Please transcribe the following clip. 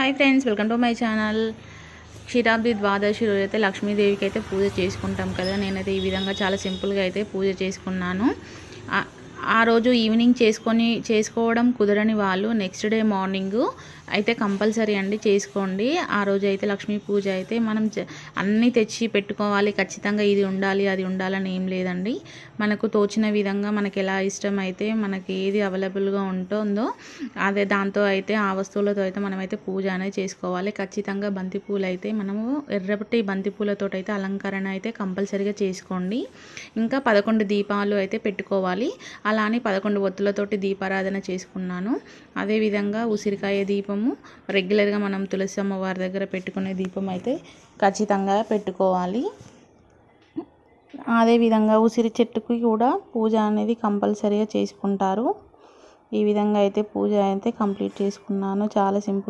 Hi friends, welcome to my channel. Ksheerabdi Dwadashi రోజు అయితే లక్ష్మీదేవికి అయితే పూజ చేసుకుంటాం కదా. నేనైతే ఈ విధంగా చాలా సింపుల్గా అయితే పూజ చేసుకున్నాను. ఆ రోజు ఈవినింగ్ చేసుకోవడం కుదరని వాళ్ళు నెక్స్ట్ డే మార్నింగ్ అయితే కంపల్సరీ అండి చేసుకోండి. ఆ రోజు అయితే లక్ష్మీ పూజ అయితే మనం అన్నీ తెచ్చి పెట్టుకోవాలి, ఖచ్చితంగా ఇది ఉండాలి అది ఉండాలని ఏం లేదండి. మనకు తోచిన విధంగా మనకి ఎలా ఇష్టమైతే మనకి ఏది అవైలబుల్గా ఉంటుందో అదే దాంతో అయితే ఆ వస్తువులతో అయితే మనమైతే పూజ అనేది చేసుకోవాలి. ఖచ్చితంగా బంతిపూలు అయితే మనము ఎర్రటి బంతిపూలతో అయితే అలంకరణ అయితే కంపల్సరీగా చేసుకోండి. ఇంకా 11 దీపాలు అయితే పెట్టుకోవాలి. అలా అని 11 ఒత్తులతోటి దీపారాధన చేసుకున్నాను. అదేవిధంగా ఉసిరికాయ దీపము రెగ్యులర్గా మనం తులసి అమ్మవారి దగ్గర పెట్టుకునే దీపం అయితే ఖచ్చితంగా పెట్టుకోవాలి. అదేవిధంగా ఉసిరి చెట్టుకి కూడా పూజ అనేది కంపల్సరీగా చేసుకుంటారు. ఈ విధంగా అయితే పూజ అయితే కంప్లీట్ చేసుకున్నాను. చాలా సింపుల్.